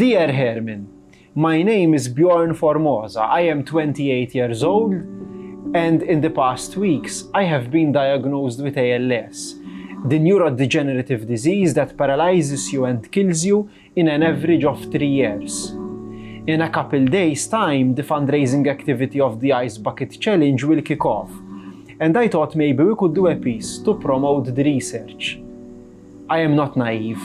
Dear Herman, my name is Bjorn Formosa. I am 28 years old, and in the past weeks, I have been diagnosed with ALS, the neurodegenerative disease that paralyzes you and kills you in an average of 3 years. In a couple days' time, the fundraising activity of the Ice Bucket Challenge will kick off, and I thought maybe we could do a piece to promote the research. I am not naive.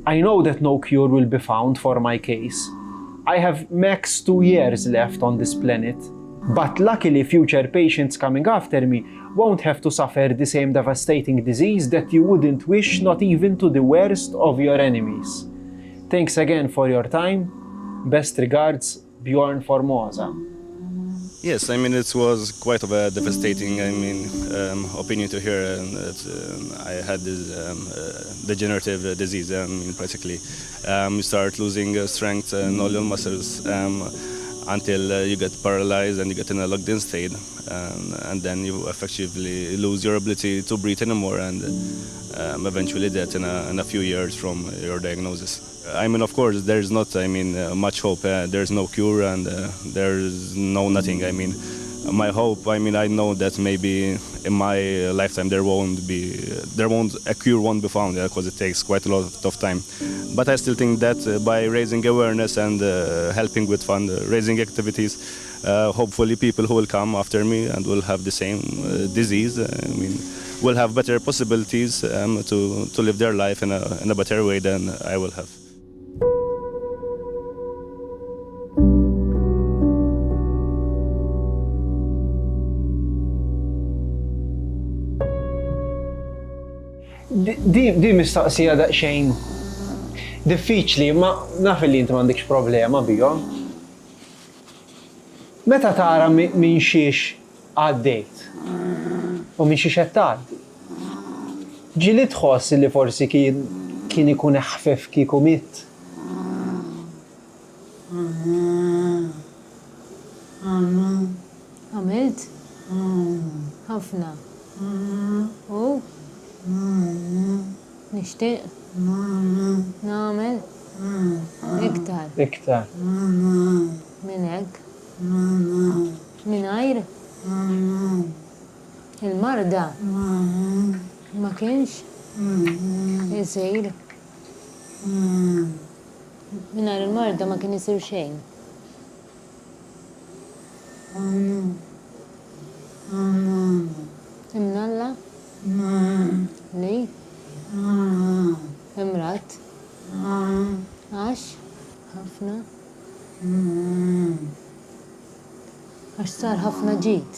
I know that no cure will be found for my case. I have max 2 years left on this planet, but luckily future patients coming after me won't have to suffer the same devastating disease that you wouldn't wish not even to the worst of your enemies. Thanks again for your time. Best regards, Bjorn Formosa. Yes, I mean, it was quite of a devastating, opinion to hear that I had this degenerative disease. Practically, you start losing strength in all your muscles until you get paralyzed and you get in a locked-in state, and then you effectively lose your ability to breathe anymore, and eventually death in a few years from your diagnosis. Of course, there's not, much hope. There's no cure and there's no nothing. My hope, I know that maybe in my lifetime a cure won't be found because it takes quite a lot of time. But I still think that by raising awareness and helping with fundraising activities, hopefully people who will come after me and will have the same disease, will have better possibilities to live their life in a better way than I will have. Di mistaqsija daqsxejn diffiċli, ma naf li inti m'għandekx problema bihom. Meta tara minn xiex għaddejt u minn xiex qed tgħaddi, ġieli tħoss li forsi kien ikun eħfef kieku mitt? Għamilt? Ħafna. Nixtieq? Nagħmel? Iktar. Iktar. Minn hekk? Mingħajr? Il-marda? Ma kienx? Isir? Mingħajr il-marda ma kien isir xejn. Imnalla? Li? Imrat? Għax? ħafna? Għax sar ħafna ġid?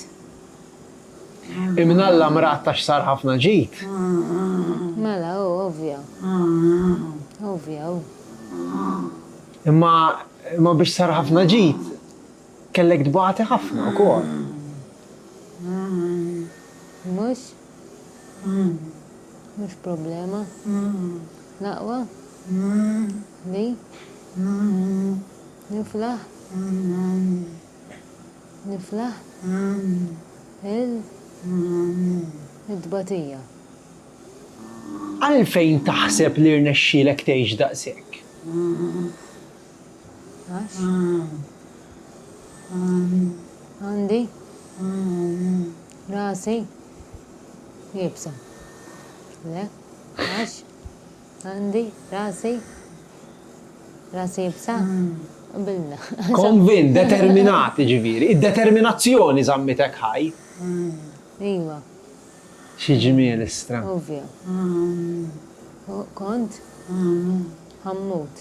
Imnalla mrat għax sar ħafna ġid? Mela, ovvja. Ovvja, Imma biex sar ħafna ġid, kellek tbagħti ħafna wkoll. Mhux? Mhux problema. Naqwa? Li? Niflaħ? Niflaħ? Il-dbatija. Għalfejn taħseb li rnexxielek tgħix daqshekk? Għax? Għandi? Rasi? Jibsa. Le? Għax? Għandi? Rasi? Rasi jibsa? Bilna. Konvin, determinati ġifieri. Id-determinazzjoni żammitek ħaj. Iva. Xi ġmiel istra. Ovvja. Kont? Ħammut.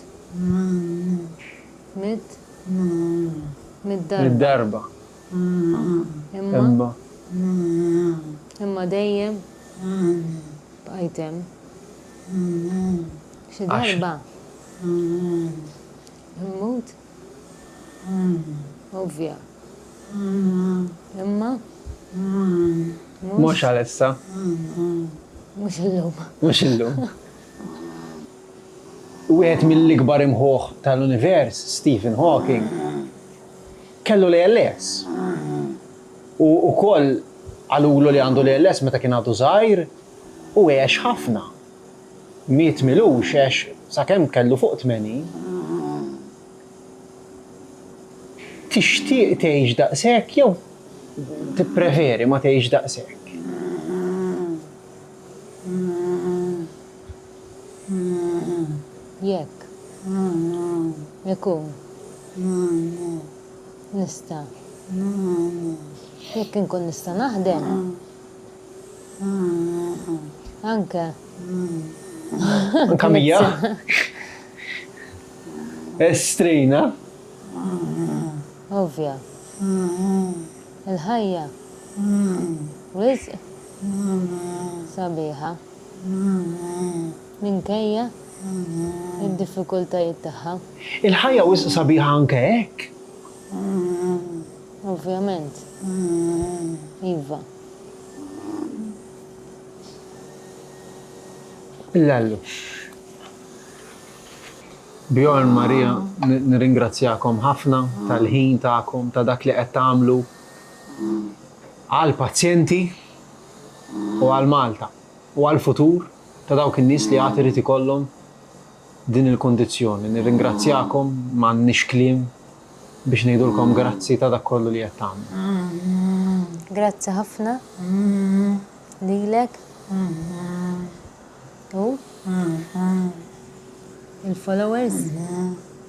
Mit? Mid-darba. Mid-darba. Imma? Imma dejjem? Bqajtem? Xi darba? Immut? Ovvja. Imma? Mhux għalissa. Mhux illum. Mhux illum. Wieħed mill-ikbar imħuħ tal-univers, Stephen Hawking, kellu l-ALS. U wkoll għalulu li għandu l-ALS meta kien għadu żgħir u għex ħafna. Miet milux għex sakemm kellu fuq 80. tixtieq tgħix daqshekk jew tippreferi ma tgħix daqshekk? Jekk. Jekun. Nista. Jekk inkun nista naħdem. Anke. Anka mija? Estrina? Ovvja. Il-ħajja. Rizq. Sabiħa. Minkejja. Id-diffikultajiet tagħha. Il-ħajja wisq sabiħa anke hekk? Ovvjament. Iva. Illallu. Bjorn, Marija, nirringrazzjakom ħafna tal-ħin tagħkom, ta' dak li qed tagħmlu għall-pazjenti u għall-Malta u għall-futur ta' dawk in-nies li għad irid ikollhom din il-kondizzjoni. Nirringrazzjakom m'għandniex kliem biex ngħidulkom grazzi ta' dak kollu li qed tagħmlu. Grazzi ħafna. Lilek. U? Il-followers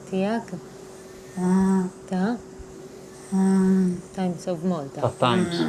tijak? Ta' Times of Malta. Ta' Times.